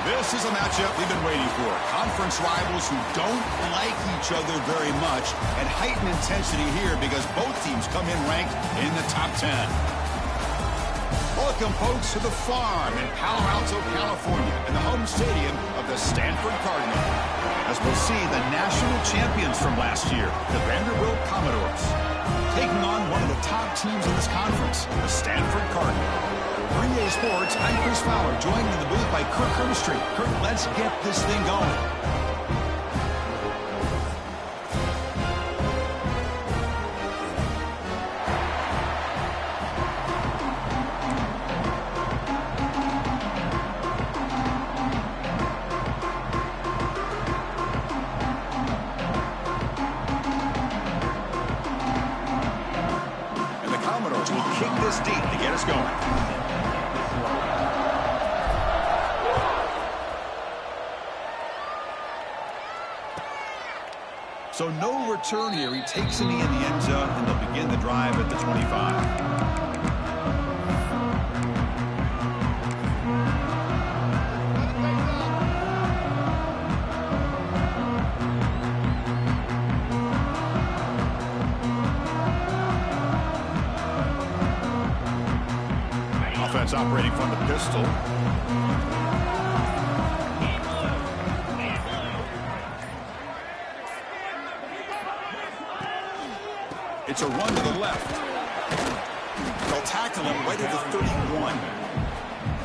This is a matchup we've been waiting for. Conference rivals who don't like each other very much, and heightened intensity here because both teams come in ranked in the top 10. Welcome, folks, to the Farm in Palo Alto, California, in the home stadium of the Stanford Cardinal. As we'll see the national champions from last year, the Vanderbilt Commodores, taking on one of the top teams in this conference, the Stanford Cardinal. For EA Sports, I'm Chris Fowler, joined in the booth by Kirk Herbstreit. Kirk, let's get this thing going. And the Commodores will kick this deep to get us going. So no return here. He takes it in the end zone, and they'll begin the drive at the 25. Offense operating from the pistol. It's a run to the left. They'll tackle him right at the 31.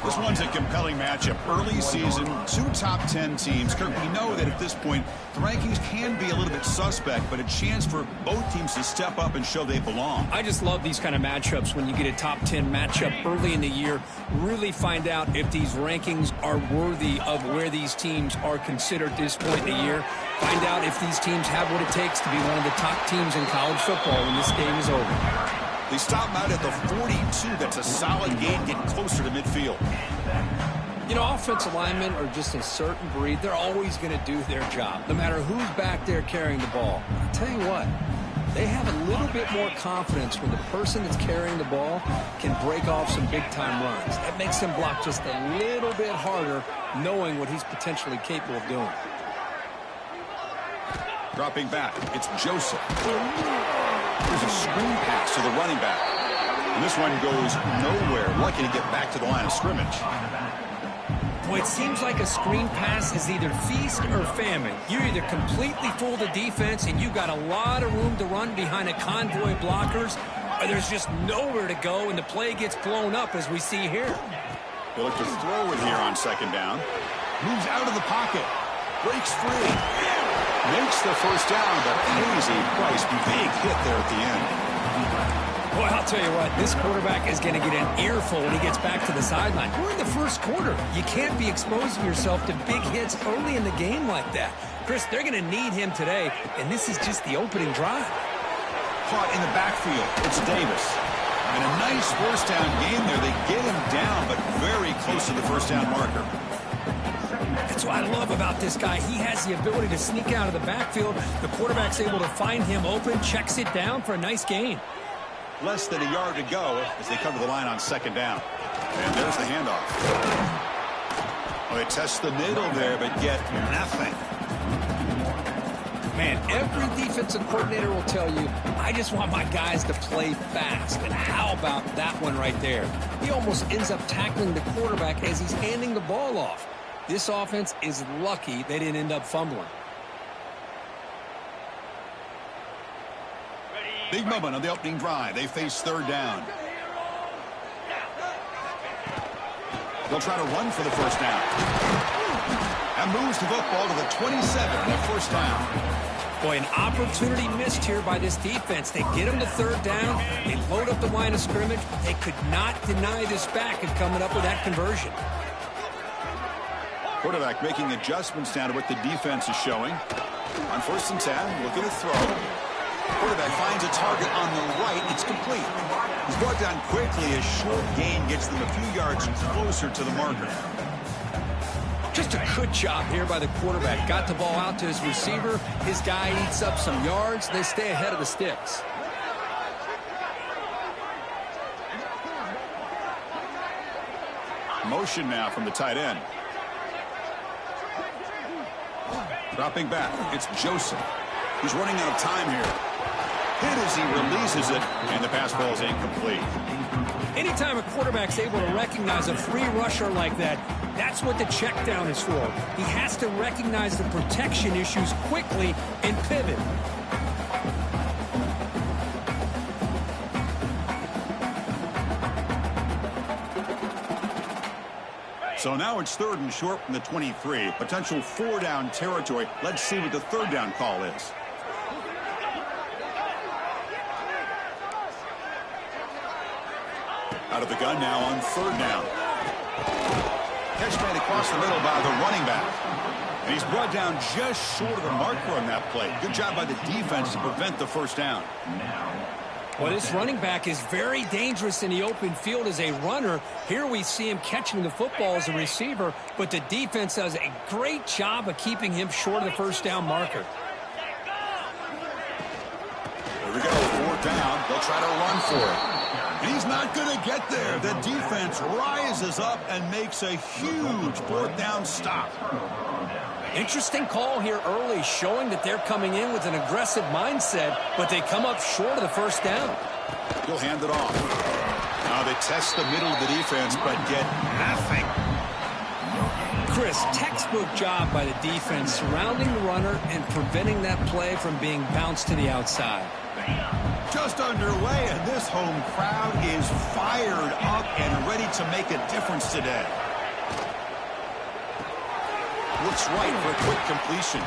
This one's a compelling matchup. Early season, two top 10 teams. Kirk, we know that at this point, the rankings can be a little bit suspect, but a chance for both teams to step up and show they belong. I just love these kind of matchups when you get a top 10 matchup early in the year. Really find out if these rankings are worthy of where these teams are considered at this point in the year. Find out if these teams have what it takes to be one of the top teams in college football when this game is over. They stop him out at the 42. That's a solid gain, getting closer to midfield. You know, offensive linemen are just a certain breed. They're always going to do their job, no matter who's back there carrying the ball. I'll tell you what, they have a little bit more confidence when the person that's carrying the ball can break off some big-time runs. That makes them block just a little bit harder, knowing what he's potentially capable of doing. Dropping back, it's Joseph. There's a screen pass to the running back. And this one goes nowhere. Lucky to get back to the line of scrimmage. Boy, it seems like a screen pass is either feast or famine. You either completely fool the defense and you've got a lot of room to run behind a convoy of blockers, or there's just nowhere to go and the play gets blown up as we see here. They look to throw it here on second down. Moves out of the pocket. Breaks free. Makes the first down, but pays a price. Big hit there at the end. Boy, I'll tell you what, this quarterback is going to get an earful when he gets back to the sideline. We're in the first quarter. You can't be exposing yourself to big hits early in the game like that. Chris, they're going to need him today, and this is just the opening drive. Caught in the backfield. It's Davis. And a nice first down game there. They get him down, but very close to the first down marker. That's what I love about this guy. He has the ability to sneak out of the backfield. The quarterback's able to find him open, checks it down for a nice gain. Less than a yard to go as they come to the line on second down. And there's the handoff. Well, they test the middle there, but get nothing. Man, every defensive coordinator will tell you, I just want my guys to play fast. And how about that one right there? He almost ends up tackling the quarterback as he's handing the ball off. This offense is lucky they didn't end up fumbling. Big moment on the opening drive. They face third down. They'll try to run for the first down. And moves the football to the 27 and a first down. Boy, an opportunity missed here by this defense. They get him to third down. They load up the line of scrimmage. They could not deny this back and coming up with that conversion. Quarterback making adjustments down to what the defense is showing. On first and 10, looking to throw. Quarterback finds a target on the right. It's complete. He's brought down quickly. A short gain gets them a few yards closer to the marker. Just a good job here by the quarterback. Got the ball out to his receiver. His guy eats up some yards. They stay ahead of the sticks. Motion now from the tight end. Dropping back, it's Joseph. He's running out of time here. Hit as he releases it, and the pass ball is incomplete. Anytime a quarterback's able to recognize a free rusher like that, that's what the check down is for. He has to recognize the protection issues quickly and pivot. So now it's 3rd and short from the 23. Potential 4-down territory. Let's see what the 3rd down call is. Out of the gun now on 3rd down. Catch made across the middle by the running back. And he's brought down just short of the marker on that play. Good job by the defense to prevent the 1st down. Well, this running back is very dangerous in the open field as a runner. Here we see him catching the football as a receiver, but the defense does a great job of keeping him short of the 1st down marker. Here we go, 4th down. They'll try to run for it. And he's not going to get there. The defense rises up and makes a huge 4th down stop. Interesting call here early, showing that they're coming in with an aggressive mindset, but they come up short of the 1st down. He'll hand it off. Now they test the middle of the defense, but get nothing. Chris, textbook job by the defense, surrounding the runner and preventing that play from being bounced to the outside. Just underway, and this home crowd is fired up and ready to make a difference today. Looks right for a quick completion.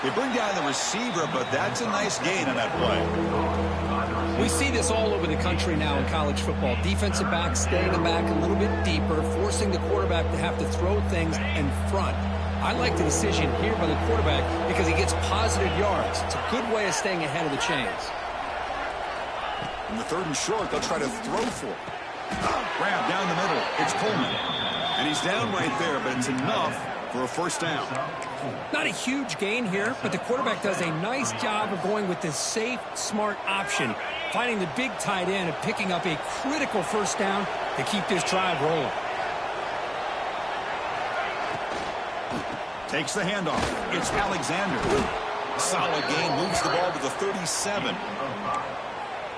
They bring down the receiver, but that's a nice gain on that play. We see this all over the country now in college football. Defensive backs staying back a little bit deeper, forcing the quarterback to have to throw things in front. I like the decision here by the quarterback because he gets positive yards. It's a good way of staying ahead of the chains. In the 3rd and short, they'll try to throw for it. Grab down the middle. It's Coleman. And he's down right there, but it's enough for a 1st down. Not a huge gain here, but the quarterback does a nice job of going with the safe, smart option, finding the big tight end and picking up a critical 1st down to keep this drive rolling. Takes the handoff. It's Alexander. Solid gain, moves the ball to the 37.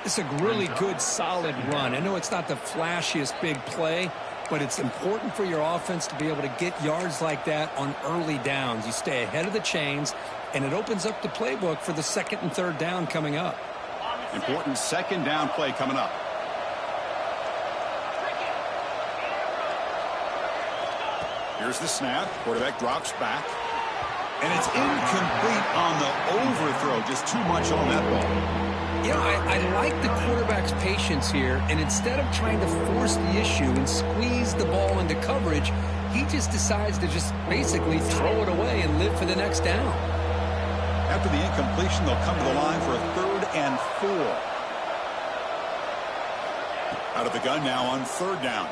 It's a really good, solid run. I know it's not the flashiest big play, but it's important for your offense to be able to get yards like that on early downs. You stay ahead of the chains, and it opens up the playbook for the 2nd and 3rd down coming up. Important 2nd down play coming up. Here's the snap. Quarterback drops back. And it's incomplete on the overthrow. Just too much on that ball. You know, I like the quarterback's patience here, and instead of trying to force the issue and squeeze the ball into coverage, he just decides to just basically throw it away and live for the next down. After the incompletion, they'll come to the line for a 3rd and 4. Out of the gun now on 3rd down.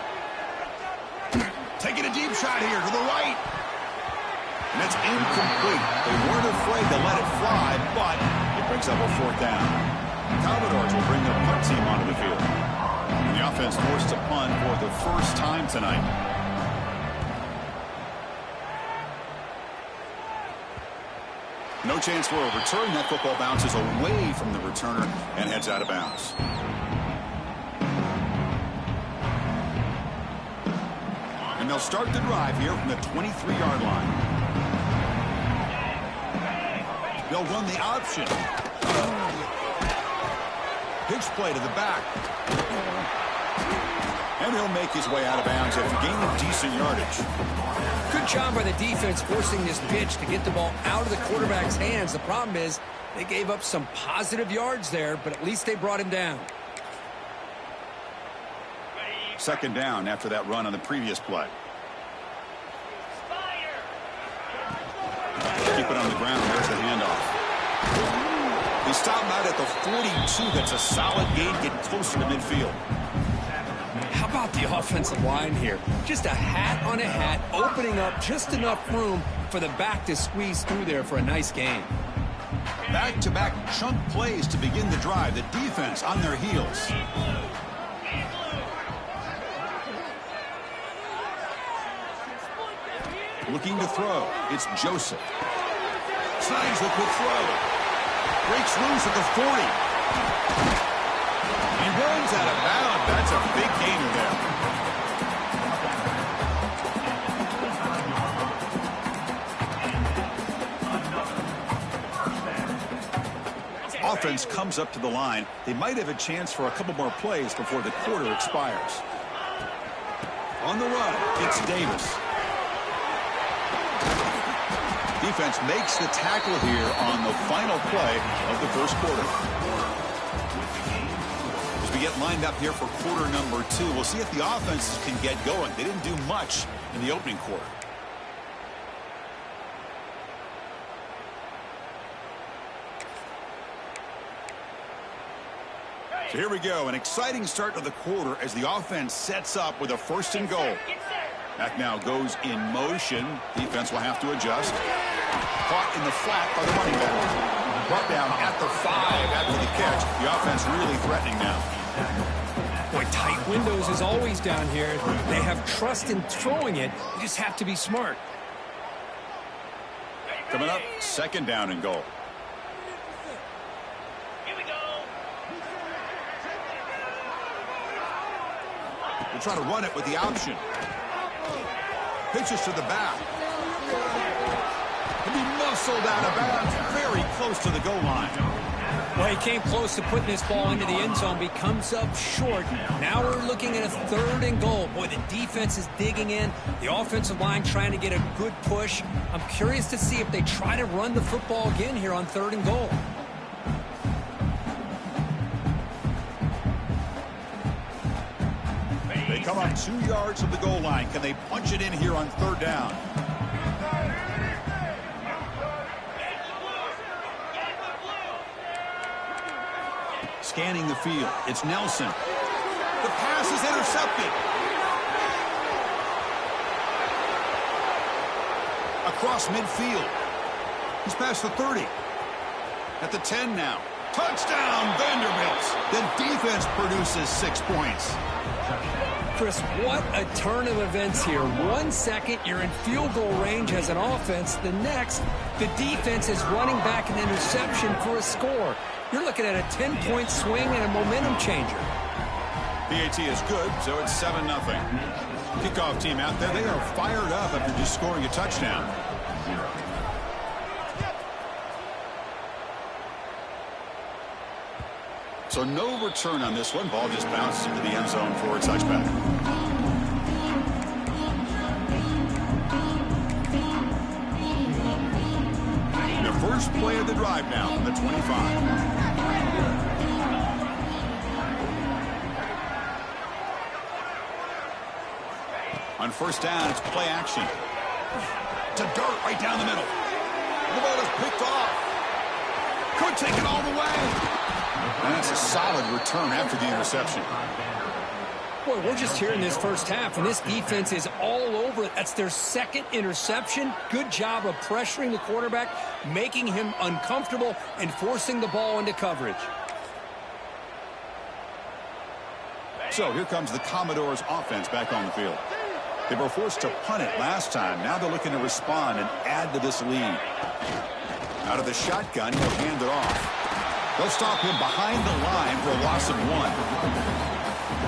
Taking a deep shot here to the right. And that's incomplete. They weren't afraid to let it fly, but it brings up a 4th down. Commodores will bring their punt team onto the field. And the offense forced to punt for the 1st time tonight. No chance for a return. That football bounces away from the returner and heads out of bounds. And they'll start the drive here from the 23-yard line. They'll run the option. Pitch play to the back. And he'll make his way out of bounds after gaining decent yardage. Good job by the defense forcing this pitch to get the ball out of the quarterback's hands. The problem is they gave up some positive yards there, but at least they brought him down. 2nd down after that run on the previous play. Keep it on the ground. There's the handoff. He stopped out at the 42. That's a solid gain, getting closer to midfield. How about the offensive line here? Just a hat on a hat, opening up just enough room for the back to squeeze through there for a nice gain. Back-to-back chunk plays to begin the drive. The defense on their heels. Looking to throw. It's Joseph. Snags the quick throw. Breaks loose at the 40. He runs out of bounds. That's a big gainer there. Offense comes up to the line. They might have a chance for a couple more plays before the quarter expires. On the run, it's Davis. Defense makes the tackle here on the final play of the first quarter. As we get lined up here for quarter number 2, we'll see if the offenses can get going. They didn't do much in the opening quarter. So here we go, an exciting start to the quarter as the offense sets up with a 1st and goal. Back now goes in motion. Defense will have to adjust. Caught in the flat by the running back. Brought down at the 5 after the catch. The offense really threatening now. Boy, tight windows is always down here. They have trust in throwing it. You just have to be smart. Coming up, 2nd down and goal. We'll try to run it with the option. Pitches to the back. And he muscled out of bounds very close to the goal line. Well, he came close to putting this ball into the end zone, but he comes up short. Now we're looking at a 3rd and goal. Boy, the defense is digging in. The offensive line trying to get a good push. I'm curious to see if they try to run the football again here on 3rd and goal. They come up 2 yards from the goal line. Can they punch it in here on 3rd down? Scanning the field. It's Nelson. The pass is intercepted. Across midfield. He's past the 30. At the 10 now. Touchdown, Vanderbilt. The defense produces 6 points. Chris, what a turn of events here. 1 second, you're in field goal range as an offense. The next, the defense is running back an interception for a score. You're looking at a 10-point swing and a momentum changer. PAT is good, so it's 7-0. Kickoff team out there, they are fired up after just scoring a touchdown. So no return on this one. Ball just bounces into the end zone for a touchback. The first play of the drive now from the 25. On 1st down, it's play action. To dirt right down the middle. The ball is picked off. Could take it all the way. And that's a solid return after the interception. Boy, we're just here in this first half, and this defense is all over it. That's their 2nd interception. Good job of pressuring the quarterback, making him uncomfortable, and forcing the ball into coverage. So here comes the Commodores offense back on the field. They were forced to punt it last time. Now they're looking to respond and add to this lead. Out of the shotgun, he'll hand it off. They'll stop him behind the line for a loss of 1.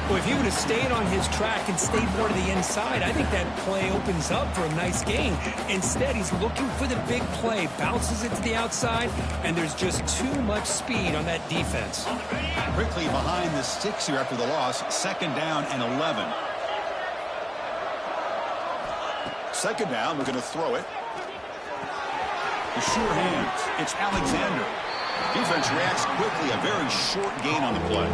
Well, if he would have stayed on his track and stayed more to the inside, I think that play opens up for a nice gain. Instead, he's looking for the big play, bounces it to the outside, and there's just too much speed on that defense. Quickly behind the sticks here after the loss. 2nd down and 11. 2nd down, we're going to throw it. The sure hands. It's Alexander. Defense reacts quickly. A very short gain on the play.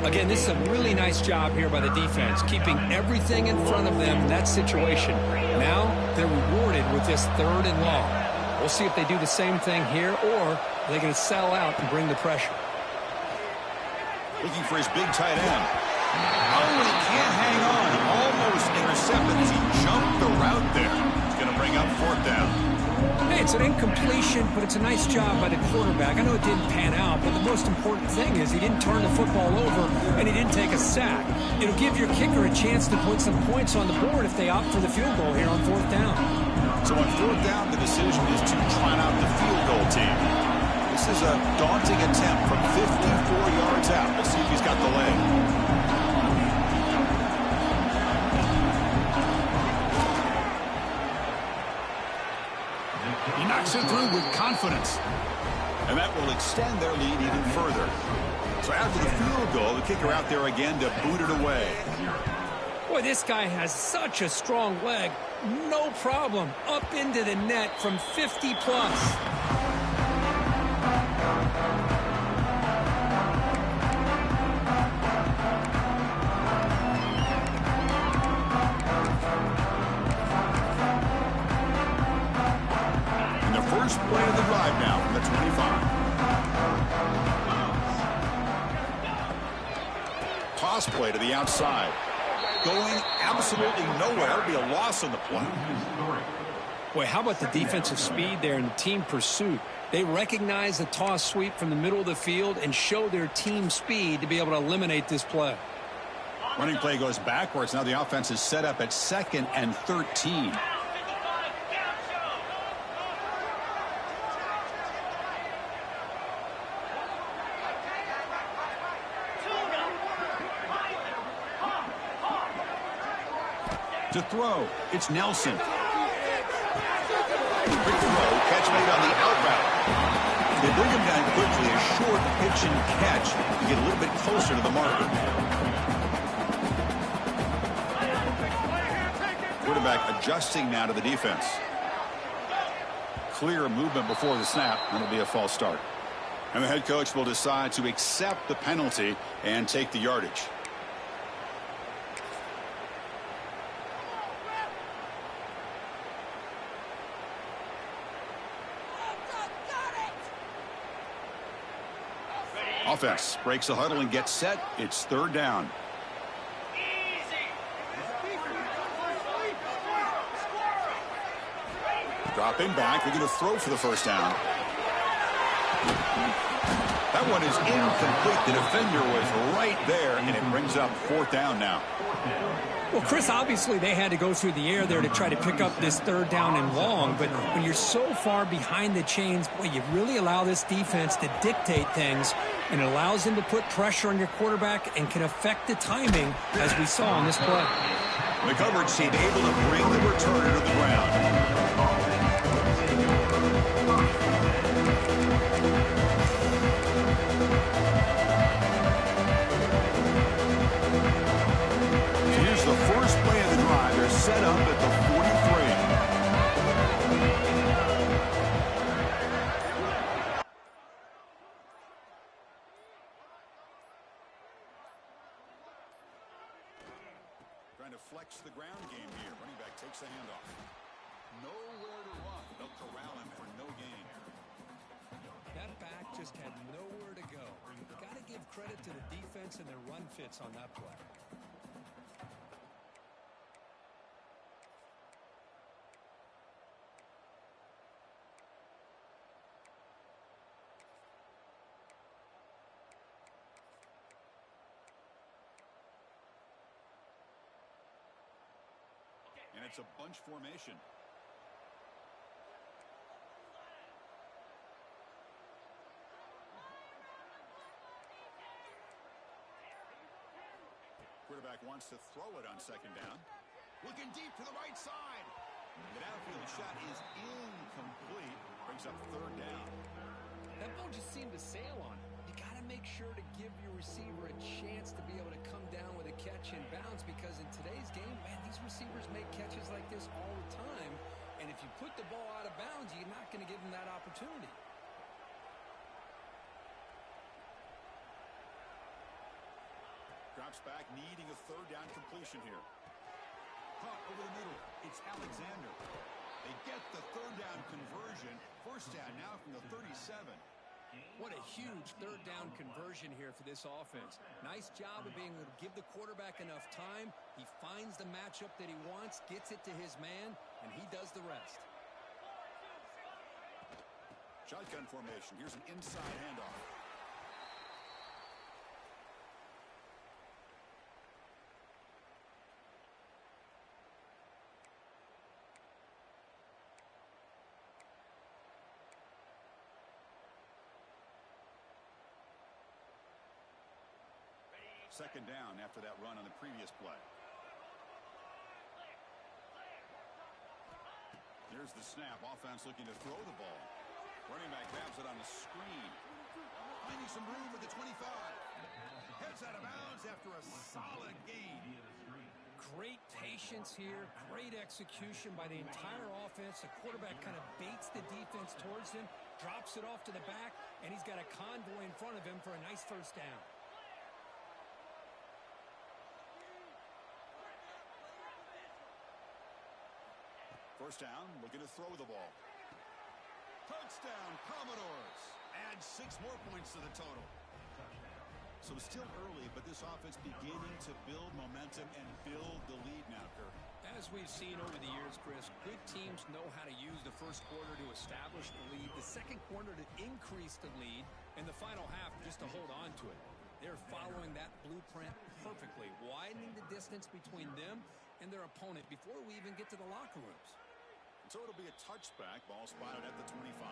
Again, this is a really nice job here by the defense, keeping everything in front of them in that situation. Now they're rewarded with this 3rd and long. We'll see if they do the same thing here, or they're going to settle out and bring the pressure. Looking for his big tight end. Oh, he can't hang on. Almost intercepted as he jumped the route there. He's going to bring up 4th down. Hey, it's an incompletion, but it's a nice job by the quarterback. I know it didn't pan out, but the most important thing is he didn't turn the football over and he didn't take a a sack. It'll give your kicker a chance to put some points on the board if they opt for the field goal here on 4th down. So on 4th down, the decision is to trot out the field goal team. This is a daunting attempt from 54 yards out. We'll see if he's got the leg. He knocks it through with confidence. And that will extend their lead even further. So after the field goal, the kicker out there again to boot it away. Boy, this guy has such a strong leg. No problem. Up into the net from 50 plus. First play of the drive now from the 25. Toss play to the outside. Going absolutely nowhere. It'll be a loss on the play. Boy, how about the defensive speed there in the team pursuit? They recognize the toss sweep from the middle of the field and show their team speed to be able to eliminate this play. Running play goes backwards. Now the offense is set up at 2nd and 13. To throw, it's Nelson. Quick throw, catch made on the out route. They bring him down quickly, a short pitch and catch to get a little bit closer to the marker. Quarterback adjusting now to the defense. Clear movement before the snap, and it'll be a false start. And the head coach will decide to accept the penalty and take the yardage. Offense breaks the huddle and gets set. It's 3rd down. Dropping back. They're going to throw for the 1st down. That one is incomplete. The defender was right there, and it brings up 4th down now. Well, Chris, obviously they had to go through the air there to try to pick up this 3rd down and long, but when you're so far behind the chains, boy, you really allow this defense to dictate things, and it allows them to put pressure on your quarterback and can affect the timing, as we saw on this play. The coverage team able to bring the returner to the ground. Set up at the 43. Trying to flex the ground game here. Running back takes the handoff. Nowhere to run. They'll corral him for no gain. That back just had nowhere to go. Got to give credit to the defense and their run fits on that play. And it's a bunch formation. Quarterback wants to throw it on 2nd down. Looking deep to the right side. The downfield shot is incomplete. Brings up 3rd down. That ball just seemed to sail on it. You got to make sure to give your receiver a chance to be able to come down with a catch in bounds, because in today's game, man, these receivers make catches like this all the time. And if you put the ball out of bounds, you're not going to give them that opportunity. Drops back, needing a 3rd down completion here. Caught over the middle. It's Alexander. They get the 3rd down conversion. 1st down now from the 37. What a huge 3rd down conversion here for this offense. Nice job of being able to give the quarterback enough time. He finds the matchup that he wants, gets it to his man, and he does the rest. Shotgun formation. Here's an inside handoff. second down after that run on the previous play. Here's the snap. Offense looking to throw the ball. Running back grabs it on the screen. Finding some room at the 25. Heads out of bounds after a solid gain. Great patience here. Great execution by the entire offense. The quarterback kind of baits the defense towards him, drops it off to the back, and he's got a convoy in front of him for a nice first down. First down, looking to throw the ball. Touchdown, Commodores. Add 6 more points to the total. So it's still early, but this offense beginning to build momentum and build the lead now, Kirk. As we've seen over the years, Chris, good teams know how to use the first quarter to establish the lead, the second quarter to increase the lead, and the final half just to hold on to it. They're following that blueprint perfectly, widening the distance between them and their opponent before we even get to the locker rooms. So it'll be a touchback. Ball spotted at the 25.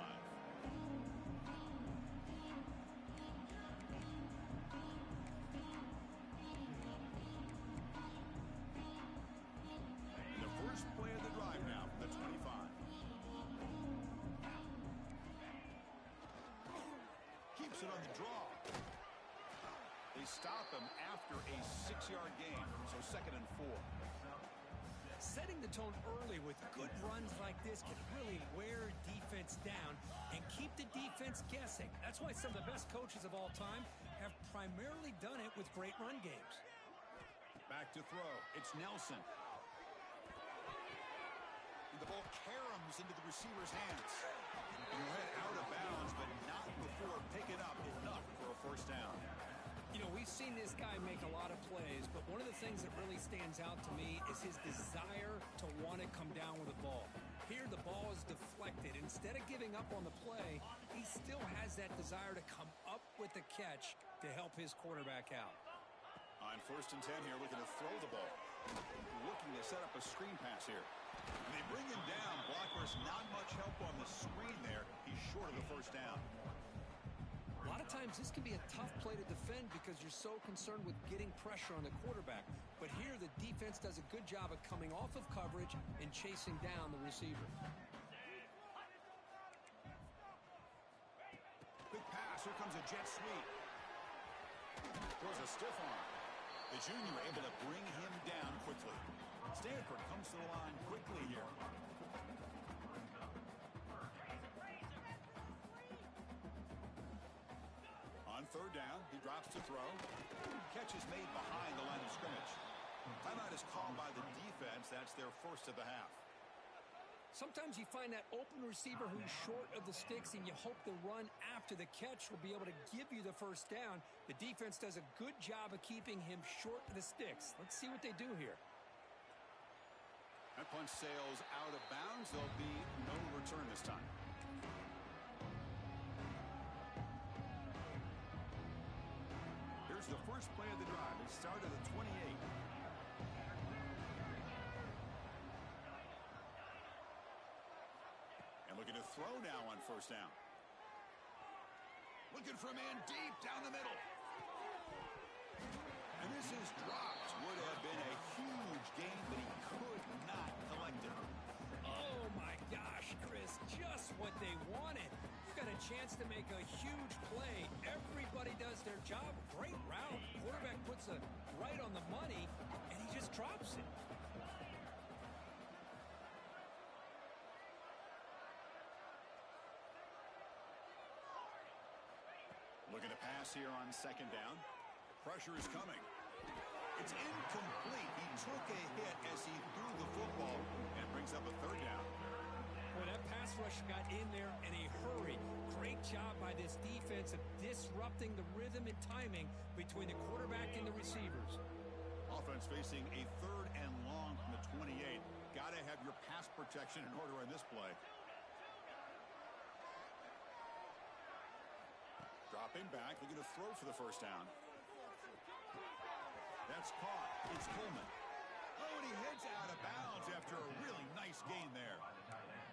And the first play of the drive now from the 25. Keeps it on the draw. They stop him after a 6-yard gain, so 2nd and 4. Setting the tone early with good runs like this can really wear defense down and keep the defense guessing. That's why some of the best coaches of all time have primarily done it with great run games. Back to throw. It's Nelson. And the ball caroms into the receiver's hands. And he'll head out of bounds, but not before picking up enough for a first down. You know, we've seen this guy make a lot of plays, but one of the things that really stands out to me is his desire to want to come down with the ball. Here, the ball is deflected. Instead of giving up on the play, he still has that desire to come up with the catch to help his quarterback out. On 1st and 10 here, looking to throw the ball. Looking to set up a screen pass here. And they bring him down. Blockers not much help on the screen there. He's short of the first down. A lot of times this can be a tough play to defend because you're so concerned with getting pressure on the quarterback. But here the defense does a good job of coming off of coverage and chasing down the receiver. Big pass. Here comes a jet sweep. Throws a stiff arm. The junior able to bring him down quickly. Stanford comes to the line quickly here. On 3rd down, he drops to throw. Catch is made behind the line of scrimmage. Timeout is called by the defense. That's their first of the half. Sometimes you find that open receiver who's short of the sticks, and you hope the run after the catch will be able to give you the first down. The defense does a good job of keeping him short of the sticks. Let's see what they do here. That punch sails out of bounds. There'll be no return this time. Here's the first play of the drive. It started at 28. And looking to throw now on 1st down. Looking for a man deep down the middle. And this is dropped. Would have been a huge gain, but he could not collect it. Oh, my gosh, Chris, just what they wanted. You've got a chance to make a huge play. Everybody does their job. Great route. Quarterback puts it right on the money, and he just drops it. Looking to pass here on 2nd down. Pressure is coming. It's incomplete. He took a hit as he threw the football and brings up a 3rd down. Boy, that pass rush got in there in a hurry. Great job by this defense of disrupting the rhythm and timing between the quarterback and the receivers. Offense facing a 3rd and long from the 28. Got to have your pass protection in order in this play. Dropping back, looking to throw for the first down. That's caught. It's Coleman. Oh, and he heads out of bounds after a really nice gain there.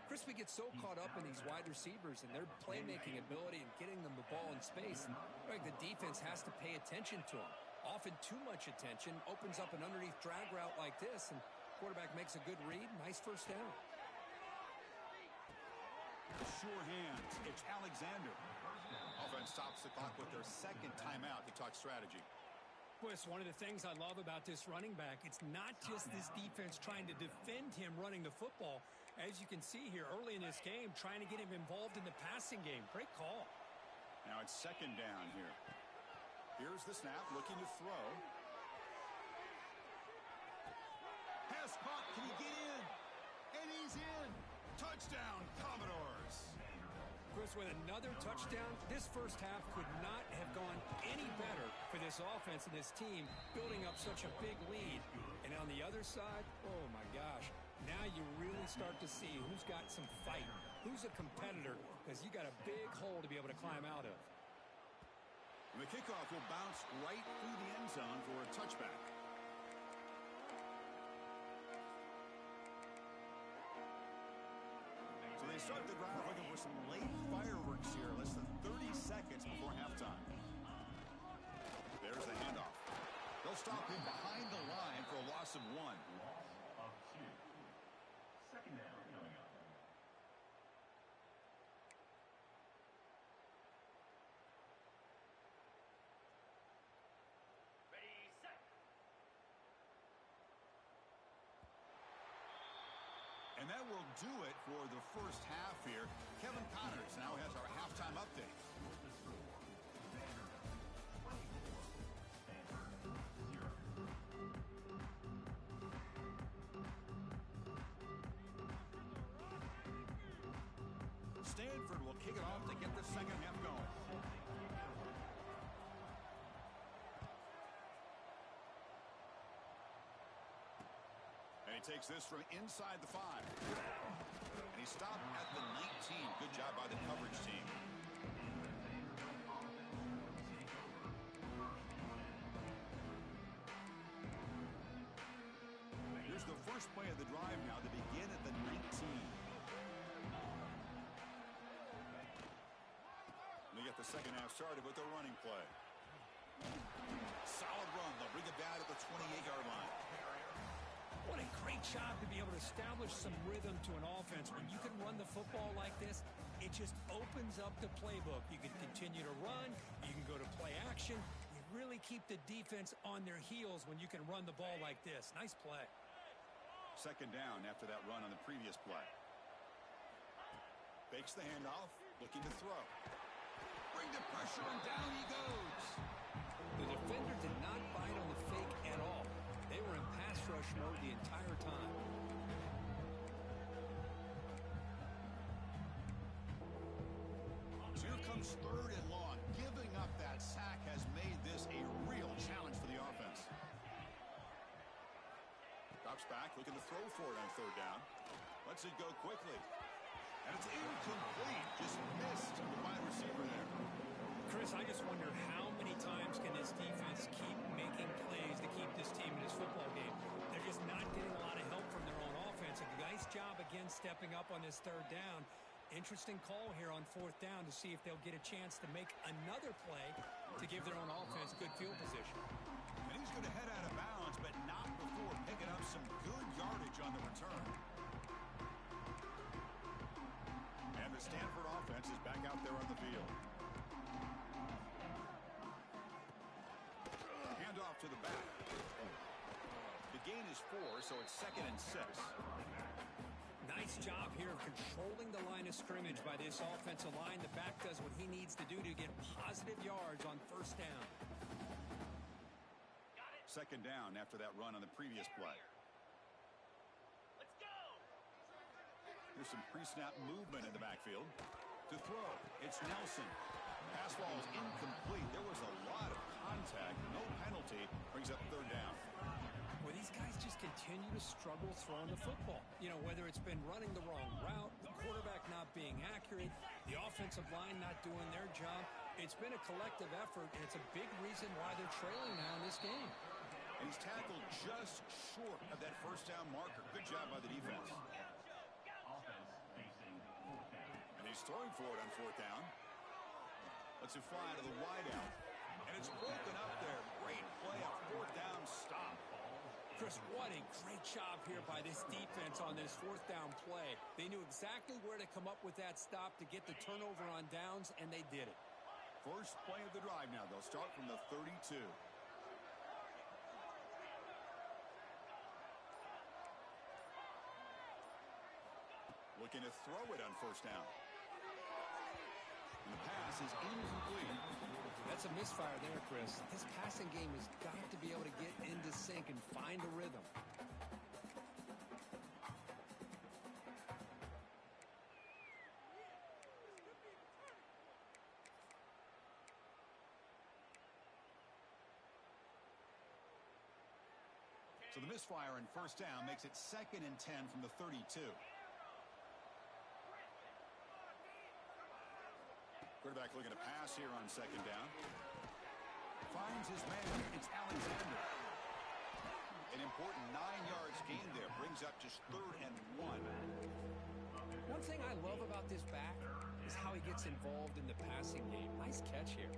Chris, we get so caught up in these wide receivers and their playmaking ability and getting them the ball in space. And like the defense has to pay attention to them. Often too much attention opens up an underneath drag route like this, and quarterback makes a good read. Nice first down. Sure hands. It's Alexander. Offense stops the clock with their second timeout to talk strategy. Well, it's one of the things I love about this running back. It's not just this defense trying to defend him running the football. As you can see here early in this game, trying to get him involved in the passing game. Great call. Now it's second down here. Here's the snap, looking to throw. Pass caught. Can he get in? And he's in. Touchdown, Commodores. Chris, with another touchdown, this first half could not have gone any better for this offense and this team, building up such a big lead. And on the other side, oh my gosh, now you really start to see who's got some fight, who's a competitor, because you got a big hole to be able to climb out of. And the kickoff will bounce right through the end zone for a touchback. So they start the drive looking for some late fireworks here, less than 30 seconds before halftime. There's the handoff. They'll stop him behind the line for a loss of 1. Loss of 2. Second down coming up. Ready, set. And that will do it for the first half here. Kevin Connors now has our halftime update. Stanford will kick it off to get the second half going. And he takes this from inside the 5. And he stopped at the 19. Good job by the coverage team. Here's the first play of the drive now to begin at the 19. And they get the second half started with a running play. Solid run. They'll bring it down at the 28-yard line. What a great job to be able to establish some rhythm to an offense. When you can run the football like this, it just opens up the playbook. You can continue to run. You can go to play action. You really keep the defense on their heels when you can run the ball like this. Nice play. Second down after that run on the previous play. Fakes the handoff, looking to throw. Bring the pressure, and down he goes. The defender did not bite on the fake at all. They were in pass rush mode the entire time. So here comes third and long. Giving up that sack has made this a real challenge for the offense. Drops back, looking to throw for it on third down. Lets it go quickly. And it's incomplete. Just missed the wide receiver there. Chris, I just wonder how many times can this defense keep making plays to keep this team in this football game. They're just not getting a lot of help from their own offense. A nice job again stepping up on this third down. Interesting call here on fourth down to see if they'll get a chance to make another play to give their own offense good field position. And he's going to head out of bounds, but not before picking up some good yardage on the return. And the Stanford offense is back out there on the field. Off to the back. The gain is 4, so it's 2nd and 6. Nice job here of controlling the line of scrimmage by this offensive line. The back does what he needs to do to get positive yards on first down. Second down after that run on the previous play. Let's go. Here's some pre-snap movement in the backfield. To throw, it's Nelson. Pass ball is incomplete. There was a lot of contact. No penalty. Brings up third down. Well, these guys just continue to struggle throwing the football. You know, whether it's been running the wrong route, the quarterback not being accurate, the offensive line not doing their job. It's been a collective effort, and it's a big reason why they're trailing now in this game. And he's tackled just short of that first down marker. Good job by the defense. Offense facing fourth down. And he's throwing for it on fourth down. Lets it fly to the wideout. And it's broken up there. Great play, a fourth down stop. Chris, what a great job here by this defense on this fourth down play. They knew exactly where to come up with that stop to get the turnover on downs, and they did it. First play of the drive now. They'll start from the 32. Looking to throw it on first down. And the pass is incomplete. That's a misfire there, Chris. This passing game has got to be able to get into sync and find a rhythm. So the misfire in first down makes it 2nd and 10 from the 32. Quarterback looking to pass here on 2nd down. Finds his man. It's Alexander. An important 9 yards gain there. Brings up just 3rd and 1. One thing I love about this back is how he gets involved in the passing game. Nice catch here.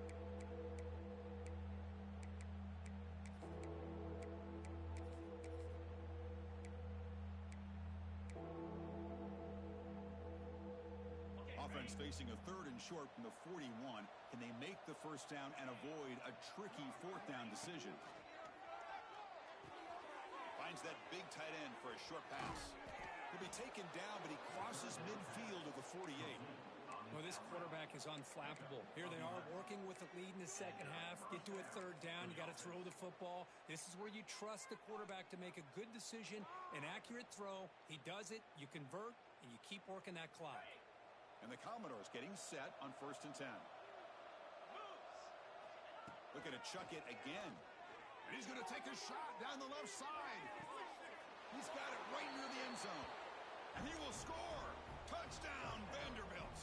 Offense facing a 3rd and short from the 41. Can they make the first down and avoid a tricky 4th down decision? Finds that big tight end for a short pass. He'll be taken down, but he crosses midfield of the 48. Well, this quarterback is unflappable. Here they are working with the lead in the second half. Get to a 3rd down. You got to throw the football. This is where you trust the quarterback to make a good decision, an accurate throw. He does it. You convert, and you keep working that clock. And the Commodores getting set on 1st and 10. Looking to chuck it again. And he's going to take a shot down the left side. He's got it right near the end zone. And he will score. Touchdown, Vanderbilt.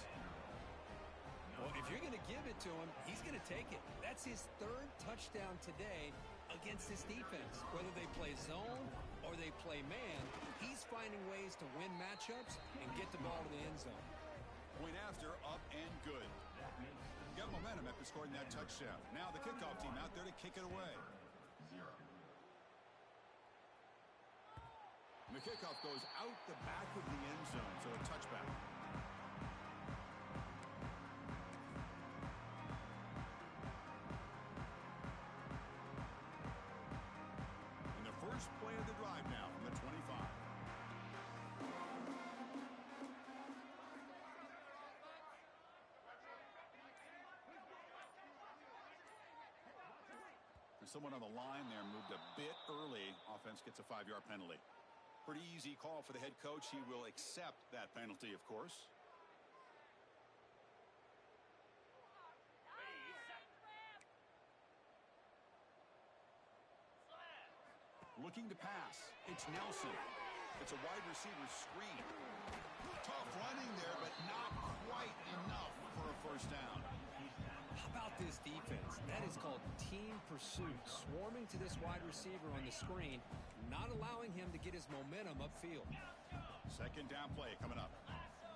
Well, if you're going to give it to him, he's going to take it. That's his 3rd touchdown today against this defense. Whether they play zone or they play man, he's finding ways to win matchups and get the ball to the end zone. Point after, up and good. Got momentum after scoring that touchdown. Now the kickoff team out there to kick it away. And the kickoff goes out the back of the end zone, so a touchback. And the first play of the drive now from the 25. Someone on the line there moved a bit early. Offense gets a 5-yard penalty. Pretty easy call for the head coach. He will accept that penalty, of course. Looking to pass. It's Nelson. It's a wide receiver screen. Tough running there, but not quite enough for a first down. How about this defense? That is called team pursuit. Swarming to this wide receiver on the screen, not allowing him to get his momentum upfield. 2nd down play coming up.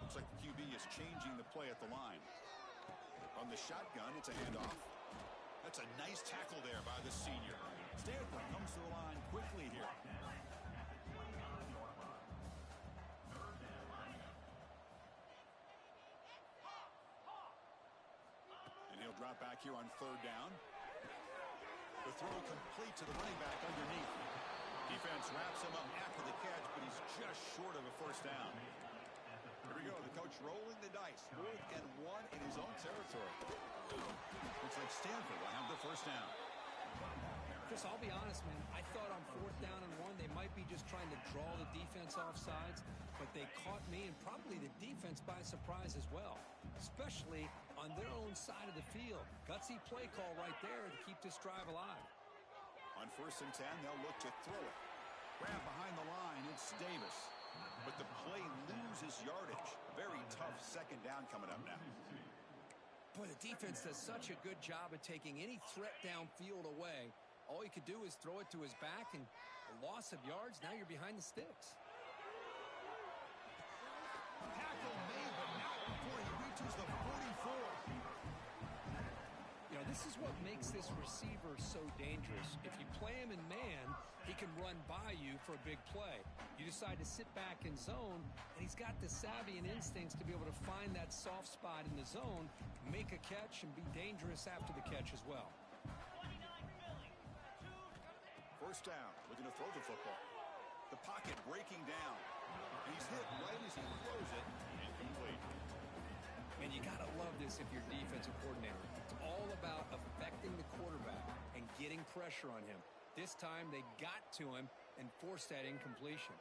Looks like the QB is changing the play at the line. On the shotgun, it's a handoff. That's a nice tackle there by the senior. Stanford comes to the line quickly here. And he'll drop back here on 3rd down. The throw complete to the running back underneath. Defense wraps him up after the catch, but he's just short of a first down. Here we go. The coach rolling the dice. 4th and 1 in his own territory. Looks like Stanford will have the first down. Chris, I'll be honest, man. I thought on 4th down and 1, they might be just trying to draw the defense off sides, but they caught me and probably the defense by surprise as well, especially on their own side of the field. Gutsy play call right there to keep this drive alive. On 1st and 10, they'll look to throw it. Grab behind the line, it's Davis. But the play loses yardage. Very tough 2nd down coming up now. Boy, the defense does such a good job of taking any threat downfield away. All he could do is throw it to his back, and a loss of yards, now you're behind the sticks. Tackle made, but not before he reaches the 44. You know, This is what makes this receiver so dangerous. If you play him in man, he can run by you for a big play. You decide to sit back in zone, and he's got the savvy and instincts to be able to find that soft spot in the zone, make a catch, and be dangerous after the catch as well. 29 Philly. 2. First down, looking to throw the football. The pocket breaking down. And he's hit right as he throws it. Incomplete. And you got to love this if you're defensive coordinator. It's all about affecting the quarterback and getting pressure on him. This time they got to him and forced that incompletion.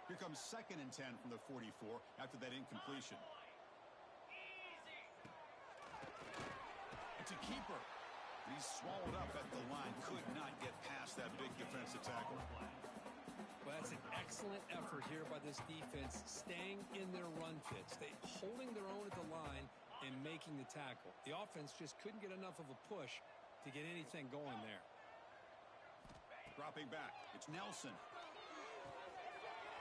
Here comes 2nd and 10 from the 44 after that incompletion. Easy. It's a keeper. And he's swallowed up at the line. Could not get past that big defensive tackle. Well, that's an excellent effort here by this defense, staying in their run fits. They holding their own at the line and making the tackle. The offense just couldn't get enough of a push to get anything going there. Dropping back, it's Nelson.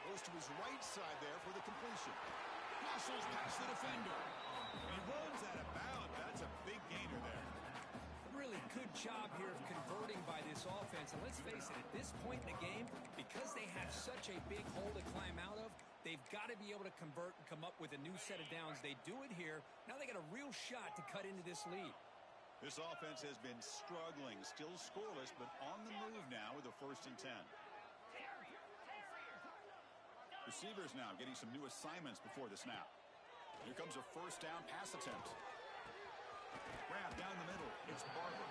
Goes to his right side there for the completion. Muscles past the defender. He runs out of bounds. That's a big gainer there. Really good job here of converting by this offense. And let's face it, at this point in the game, because they have such a big hole to climb out of, they've got to be able to convert and come up with a new set of downs. They do it here. Now they got a real shot to cut into this lead. This offense has been struggling, still scoreless, but on the move now with a 1st and 10. Receivers now getting some new assignments before the snap. Here comes a 1st down pass attempt. Grab down the middle. It's Barber.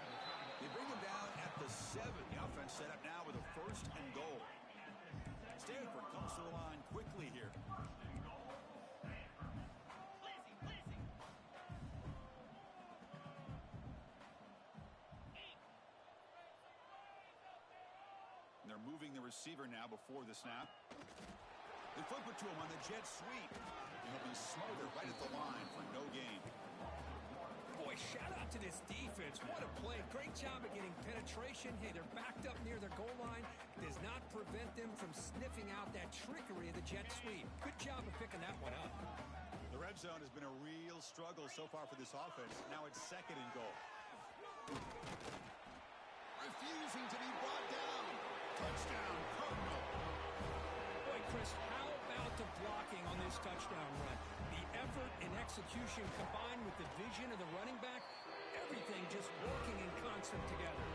They bring him down at the 7. The offense set up now with a 1st and goal. Stanford comes to the line quickly here. And they're moving the receiver now before the snap. They flip it to him on the jet sweep. And he'll be smothered right at the line for no gain. Boy, shout out to this defense. What a play. Great job of getting penetration. Hey, they're backed up near their goal line. Does not prevent them from sniffing out that trickery of the jet sweep. Good job of picking that one up. The red zone has been a real struggle so far for this offense. Now it's 2nd and goal. Refusing to be brought down. Touchdown, Cardinal. Boy, Chris, how about the blocking on this touchdown run? The effort and execution combined with the vision of the running back, everything just working in concert together.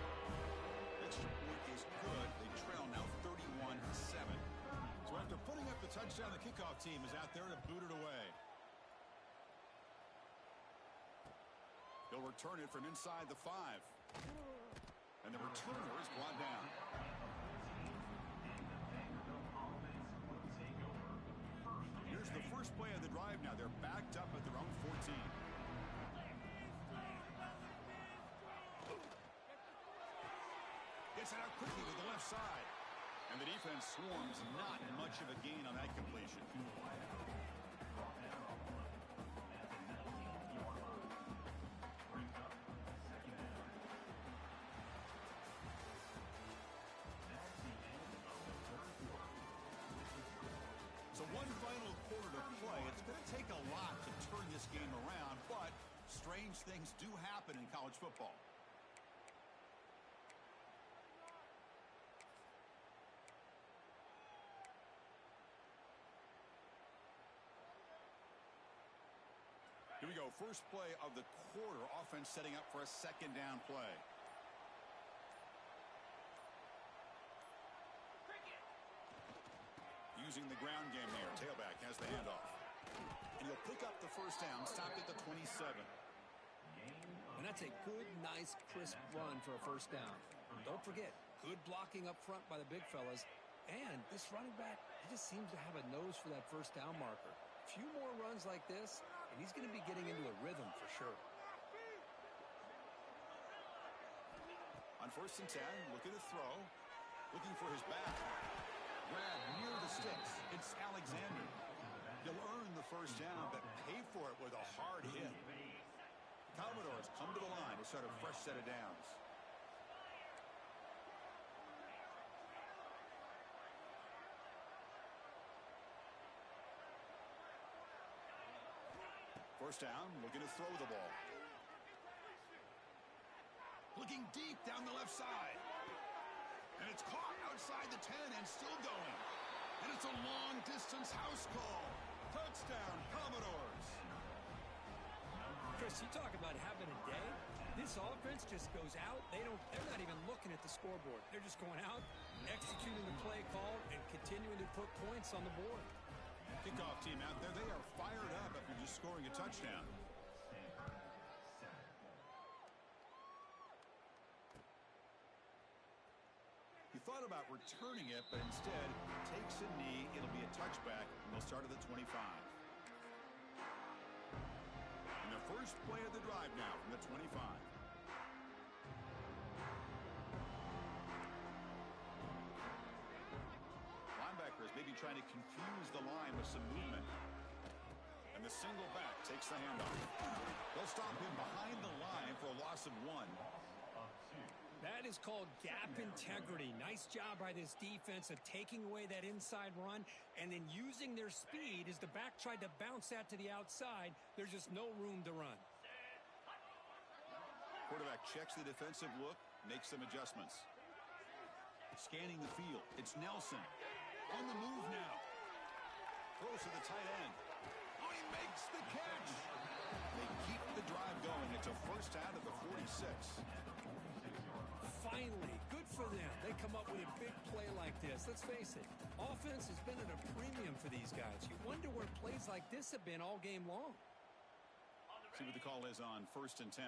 Extra point is good. They trail now 31-7. So after putting up the touchdown, the kickoff team is out there to boot it away. He'll return it from inside the 5. And the returner is brought down. Here's the first play of the drive now. They're backed up at their own 14. Gets it out quickly to the left side. And the defense swarms. Not much of a gain on that completion. So one final quarter to play. It's going to take a lot to turn this game around, but strange things do happen in college football. Here we go. First play of the quarter. Offense setting up for a 2nd down play. Using the ground game here. Tailback has the handoff. And he'll pick up the 1st down. Stopped at the 27. And that's a good, nice, crisp run for a 1st down. Don't forget, good blocking up front by the big fellas. And this running back, he just seems to have a nose for that 1st down marker. A few more runs like this, and he's going to be getting into a rhythm for sure. On 1st and 10, looking to throw. Looking for his back. Grab near the sticks. It's Alexander. He'll earn the 1st down, but pay for it with a hard hit. Commodores come to the line to start a fresh set of downs. First down, looking to throw the ball. Looking deep down the left side. And it's caught outside the 10 and still going. And it's a long-distance house call. Touchdown, Commodores. Chris, you talk about having a day. This offense just goes out. They're not even looking at the scoreboard. They're just going out, executing the play call, and continuing to put points on the board. Kickoff team out there, they are fired up after just scoring a touchdown. He thought about returning it, but instead takes a knee. It'll be a touchback, and they'll start at the 25. And the first play of the drive now from the 25. Linebackers maybe trying to confuse the line with some movement. And the single back takes the handoff. They'll stop him behind the line for a loss of 1. That is called gap integrity. Nice job by this defense of taking away that inside run and then using their speed as the back tried to bounce that to the outside. There's just no room to run. Quarterback checks the defensive look, makes some adjustments. Scanning the field, it's Nelson. On the move now. Throws to the tight end. Oh, he makes the catch. They keep the drive going. It's a first down at the 46. Finally, good for them. They come up with a big play like this. Let's face it, offense has been at a premium for these guys. You wonder where plays like this have been all game long. See what the call is on 1st and 10.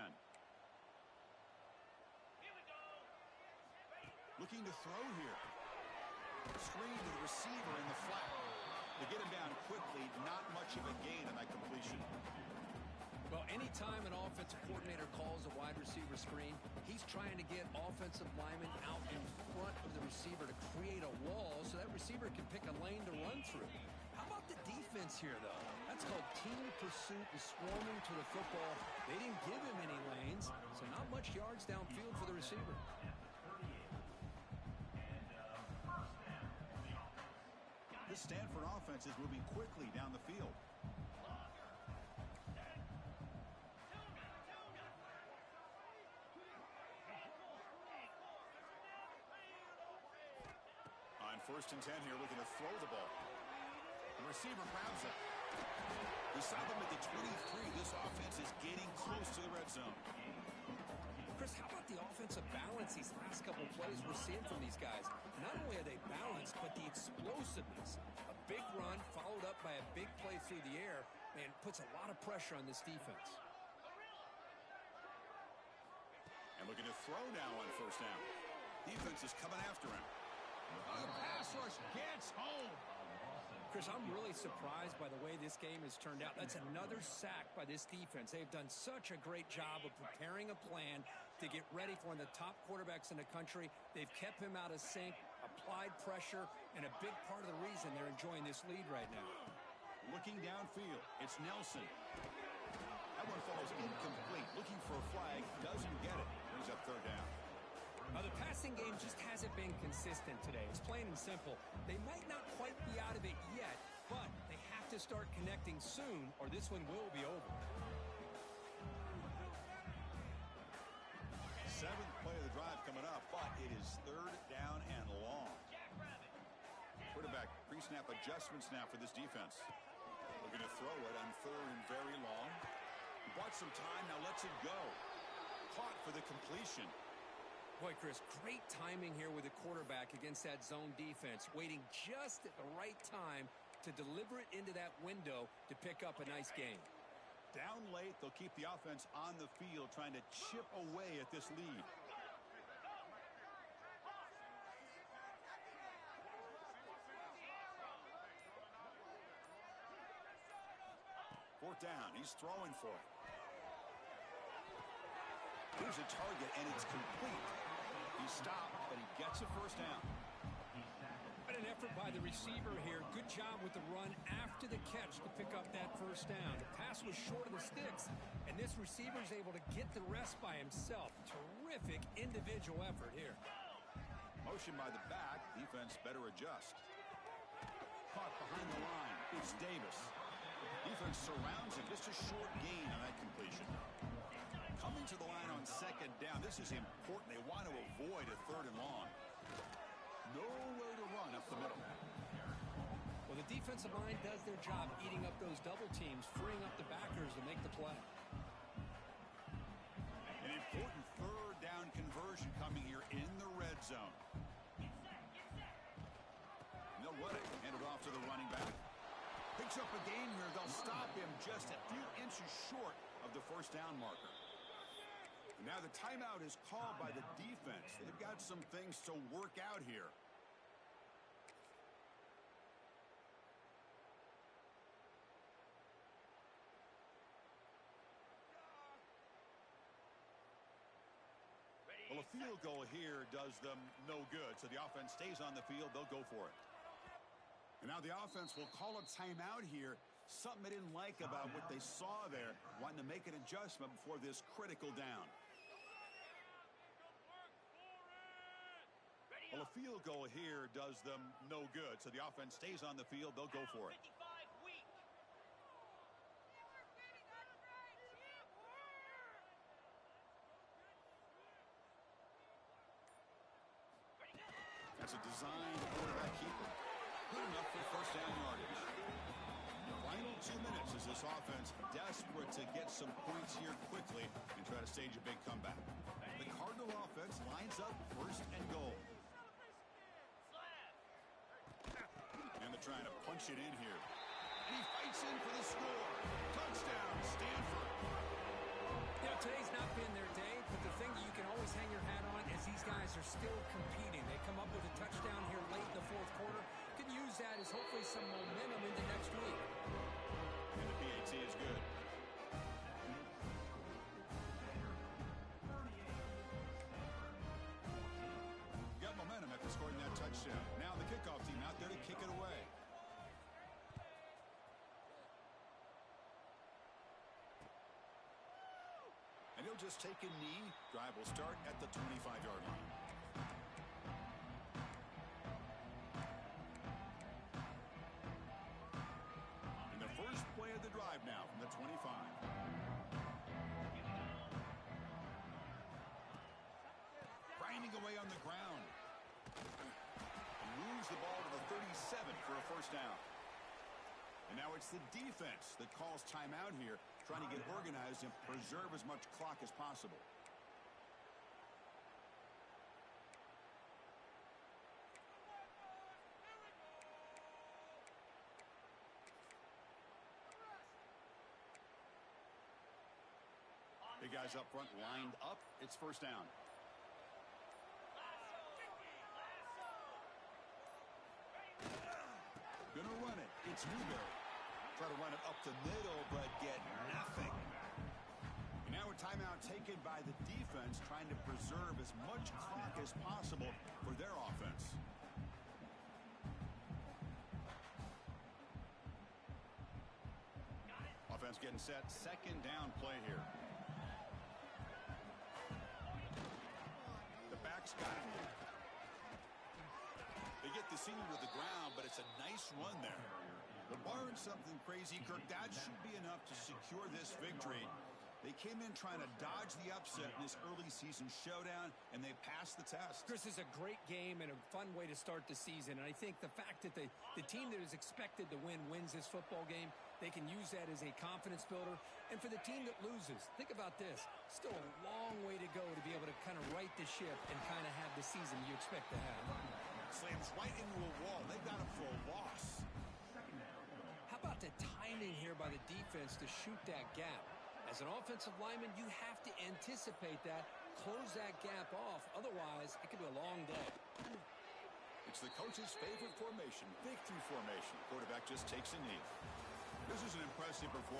Looking to throw here. Screen to the receiver in the flat. They get him down quickly. Not much of a gain on that completion. Well, anytime an offensive coordinator calls a wide receiver screen, he's trying to get offensive linemen out in front of the receiver to create a wall so that receiver can pick a lane to run through. How about the defense here, though? That's called team pursuit and swarming to the football. They didn't give him any lanes, so not much yards downfield for the receiver. This Stanford offense is moving quickly down the field. On 1st and 10 here, looking to throw the ball. The receiver grabs it. We saw them at the 23. This offense is getting close to the red zone. Chris, how about the offensive balance these last couple of plays we're seeing from these guys? Not only are they balanced, but the explosiveness. A big run followed up by a big play through the air, man, puts a lot of pressure on this defense. And looking to throw now on 1st down. Defense is coming after him. Oh, the pass rush gets home. Chris, I'm really surprised by the way this game has turned out. That's another sack by this defense. They've done such a great job of preparing a plan to get ready for one of the top quarterbacks in the country. They've kept him out of sync, applied pressure, and a big part of the reason they're enjoying this lead right now. Looking downfield, it's Nelson. That one falls incomplete. Looking for a flag, doesn't get it. Brings up 3rd down. The passing game just hasn't been consistent today. It's plain and simple. They might not quite be out of it yet, but they have to start connecting soon or this one will be over. 7th play of the drive coming up, but it is 3rd down and long. Quarterback pre-snap adjustments now for this defense. Looking to throw it on 3rd and very long. Bought some time, now lets it go. Caught for the completion. Boy, Chris, great timing here with the quarterback against that zone defense, waiting just at the right time to deliver it into that window to pick up a nice gain. Down late, they'll keep the offense on the field, trying to chip away at this lead. Fourth down, he's throwing for it. Here's a target, and it's complete. He stopped, but he gets a 1st down. What an effort by the receiver here. Good job with the run after the catch to pick up that 1st down. The pass was short of the sticks, and this receiver is able to get the rest by himself. Terrific individual effort here. Motion by the back. Defense better adjust. Caught behind the line. It's Davis. Defense surrounds him. Just a short gain on that completion. Coming to the line on second down. This is important. They want to avoid a third and long. Nowhere to run up the middle. Well, the defensive line does their job eating up those double teams, freeing up the backers to make the play. An important third down conversion coming here in the red zone. And they'll run it. Hand it off to the running back. Picks up a gain here. They'll stop him just a few inches short of the first down marker. And now the timeout is called by the defense. They've got some things to work out here. Well, a field goal here does them no good. So the offense stays on the field. They'll go for it. And now the offense will call a timeout here. Something they didn't like about what they saw there. Wanting to make an adjustment before this critical down. Well, a field goal here does them no good. So the offense stays on the field. They'll go for it. That's a designed quarterback keeper. Good enough for first down yardage. The final 2 minutes as this offense desperate to get some points here quickly and try to stage a big comeback. The Cardinal offense lines up first and goal. And they're trying to punch it in here. And he fights in for the score. Touchdown, Stanford. You know, today's not been their day, but the thing that you can always hang your hat on is these guys are still competing. They come up with a touchdown here late in the fourth quarter. Can use that as hopefully some momentum into next week. And the PAT is good. Got momentum after scoring that touchdown. Now the kickoff team out there to kick it away. And he'll just take a knee. Drive will start at the 25-yard line. And the first play of the drive now from the 25. Grinding away on the ground. Moves the ball to the 37 for a first down. And now it's the defense that calls timeout here, trying to get organized and preserve as much clock as possible. Big guys up front lined up. It's first down. Gonna run it. It's Newberry. Try to run it up the middle, but get nothing. And now a timeout taken by the defense, trying to preserve as much clock as possible for their offense. Offense getting set. Second down play here. The back's got it. They get the senior to the ground, but it's a nice run there. But barring something crazy, Kirk, that should be enough to secure this victory. They came in trying to dodge the upset in this early season showdown, and they passed the test. Chris, is a great game and a fun way to start the season. And I think the fact that the team that is expected to win wins this football game, they can use that as a confidence builder. And for the team that loses, think about this. Still a long way to go to be able to kind of right the ship and kind of have the season you expect to have. Slams right into a wall. They got him for a loss. How about the timing here by the defense to shoot that gap? As an offensive lineman, you have to anticipate that, close that gap off. Otherwise, it could be a long day. It's the coach's favorite formation, victory formation. Quarterback just takes a knee. This is an impressive performance.